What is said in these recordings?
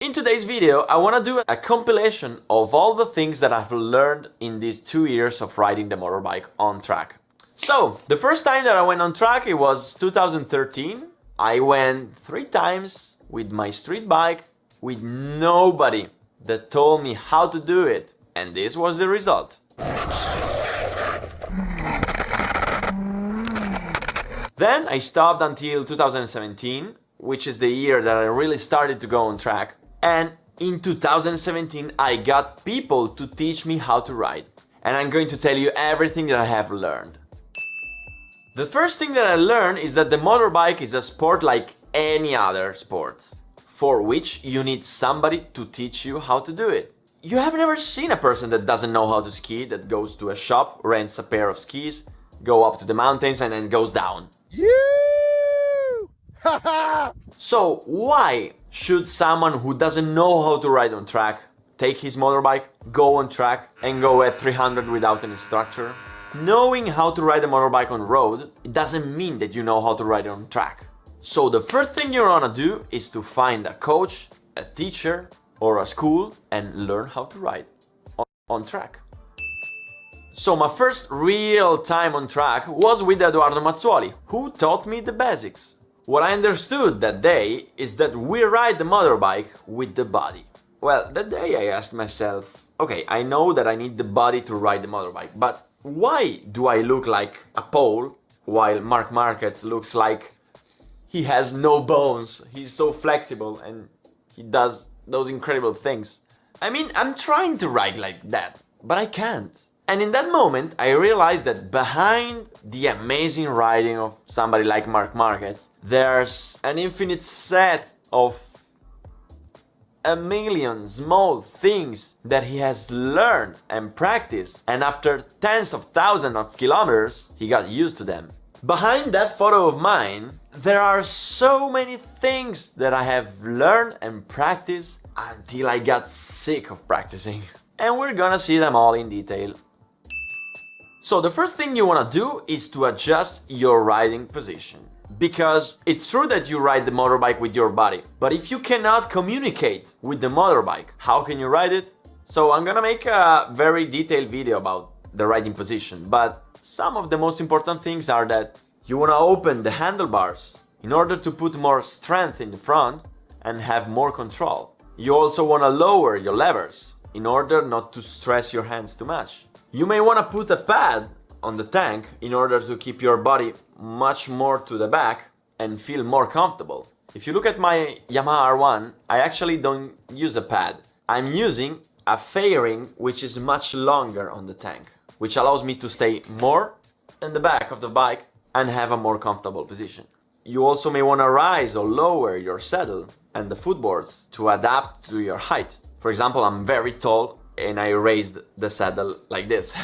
In today's video, I want to do a compilation of all the things that I've learned in these 2 years of riding the motorbike on track. So, the first time that I went on track, it was 2013. I went 3 times with my street bike with nobody that told me how to do it. And this was the result. Then I stopped until 2017, which is the year that I really started to go on track. And in 2017, I got people to teach me how to ride. And I'm going to tell you everything that I have learned. The first thing that I learned is that the motorbike is a sport like any other sport, for which you need somebody to teach you how to do it. You have never seen a person that doesn't know how to ski, that goes to a shop, rents a pair of skis, go up to the mountains and then goes down. So why should someone who doesn't know how to ride on track take his motorbike, go on track and go at 300 without an instructor? Knowing how to ride a motorbike on road, it doesn't mean that you know how to ride it on track. So the first thing you're gonna do is to find a coach, a teacher or a school and learn how to ride on track. So my first real time on track was with Edoardo Mazzuoli, who taught me the basics. What I understood that day is that we ride the motorbike with the body. Well, that day I asked myself, okay, I know that I need the body to ride the motorbike, but why do I look like a pole while Marc Marquez looks like he has no bones? He's so flexible and he does those incredible things. I mean, I'm trying to ride like that, but I can't. And in that moment, I realized that behind the amazing riding of somebody like Marc Marquez, there's an infinite set of a million small things that he has learned and practiced. And after tens of thousands of kilometers, he got used to them. Behind that photo of mine, there are so many things that I have learned and practiced until I got sick of practicing. And we're gonna see them all in detail. So the first thing you want to do is to adjust your riding position. Because it's true that you ride the motorbike with your body, but if you cannot communicate with the motorbike, how can you ride it? So I'm gonna make a very detailed video about the riding position, but some of the most important things are that you want to open the handlebars in order to put more strength in the front and have more control. You also want to lower your levers in order not to stress your hands too much. You may want to put a pad on the tank in order to keep your body much more to the back and feel more comfortable. If you look at my Yamaha R1, I actually don't use a pad. I'm using a fairing which is much longer on the tank, which allows me to stay more in the back of the bike and have a more comfortable position. You also may want to rise or lower your saddle and the footboards to adapt to your height. For example, I'm very tall and I raised the saddle like this.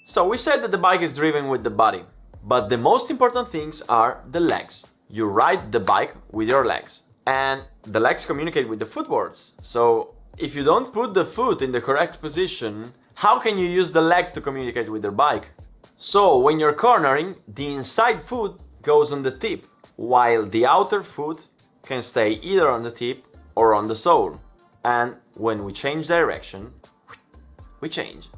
So we said that the bike is driven with the body, but the most important things are the legs. You ride the bike with your legs and the legs communicate with the footboards. So if you don't put the foot in the correct position, how can you use the legs to communicate with your bike? So when you're cornering, the inside foot goes on the tip, while the outer foot can stay either on the tip or on the sole. And when we change direction, we change.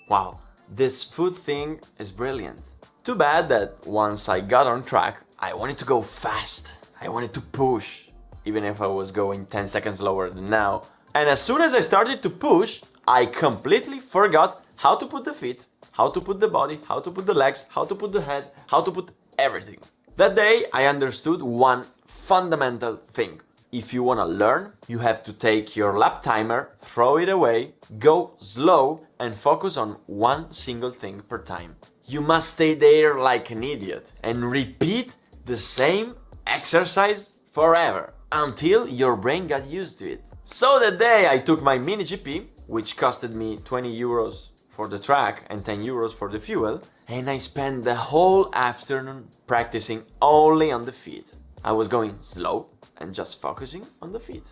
Wow, this foot thing is brilliant. Too bad that once I got on track, I wanted to go fast. I wanted to push, even if I was going 10 seconds slower than now. And as soon as I started to push, I completely forgot how to put the feet, how to put the body, how to put the legs, how to put the head, how to put everything. That day I understood one fundamental thing. If you want to learn, you have to take your lap timer, throw it away, go slow and focus on one single thing per time. You must stay there like an idiot and repeat the same exercise forever until your brain got used to it. So that day I took my Mini GP, which costed me 20 euros for the track and 10 euros for the fuel, and I spent the whole afternoon practicing only on the feet. I was going slow and just focusing on the feet.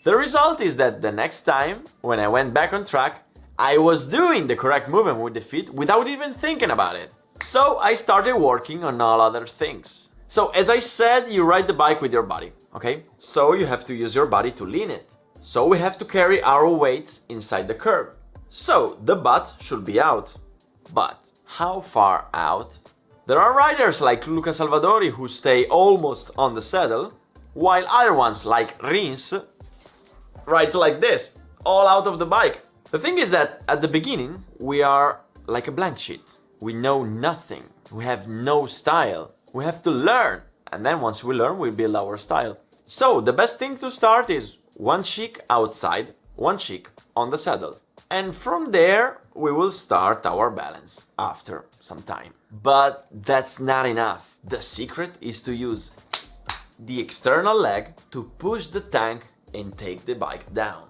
The result is that the next time, when I went back on track, I was doing the correct movement with the feet without even thinking about it. So I started working on all other things. So as I said, you ride the bike with your body, okay? So you have to use your body to lean it. So we have to carry our weights inside the curb. So the butt should be out. But how far out? There are riders like Luca Salvadori who stay almost on the saddle, while other ones like Rins rides like this, all out of the bike. The thing is that at the beginning, we are like a blank sheet. We know nothing. We have no style. We have to learn. And then once we learn, we build our style. So the best thing to start is one cheek outside, one cheek on the saddle. And from there, we will start our balance after some time. But that's not enough. The secret is to use the external leg to push the tank and take the bike down.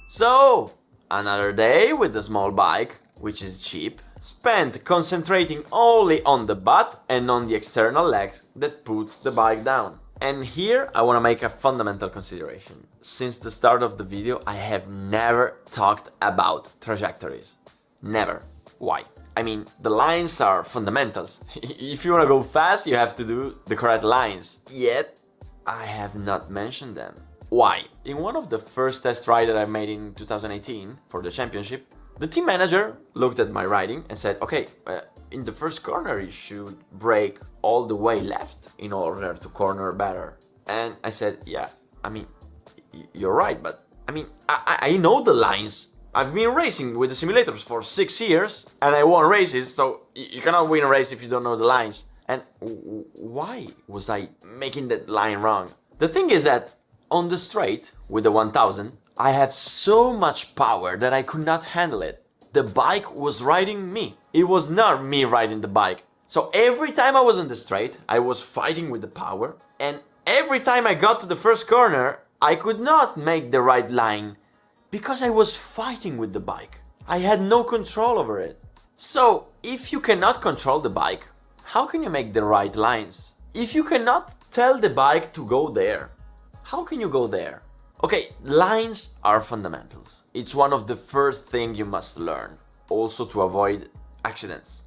So, another day with the small bike, which is cheap, spent concentrating only on the butt and on the external leg that puts the bike down. And here I want to make a fundamental consideration. Since the start of the video, I have never talked about trajectories. Never. Why? I mean, the lines are fundamentals. If you want to go fast, you have to do the correct lines. Yet, I have not mentioned them. Why? In one of the first test rides that I made in 2018 for the championship, the team manager looked at my riding and said, okay, in the first corner you should brake all the way left in order to corner better. And I said, yeah, I mean, you're right, but I mean, I know the lines. I've been racing with the simulators for 6 years and I won races, so you cannot win a race if you don't know the lines. And why was I making that line wrong? The thing is that on the straight with the 1000, I have so much power that I could not handle it. The bike was riding me. It was not me riding the bike. So every time I was on the straight, I was fighting with the power. And every time I got to the first corner, I could not make the right line because I was fighting with the bike. I had no control over it. So if you cannot control the bike, how can you make the right lines? If you cannot tell the bike to go there, how can you go there? Okay, lines are fundamentals. It's one of the first things you must learn, also to avoid accidents.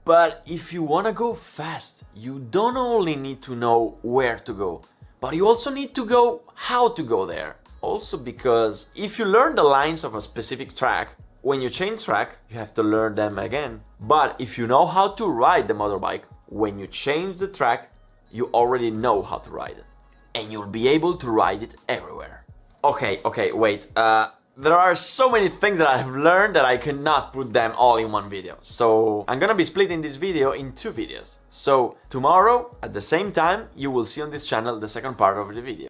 But if you want to go fast, you don't only need to know where to go, but you also need to go how to go there. Also because if you learn the lines of a specific track, when you change track, you have to learn them again. But if you know how to ride the motorbike, when you change the track, you already know how to ride it. And you'll be able to ride it everywhere. Okay, wait. There are so many things that I have learned that I cannot put them all in one video. So I'm gonna be splitting this video in 2 videos. So tomorrow, at the same time, you will see on this channel the second part of the video.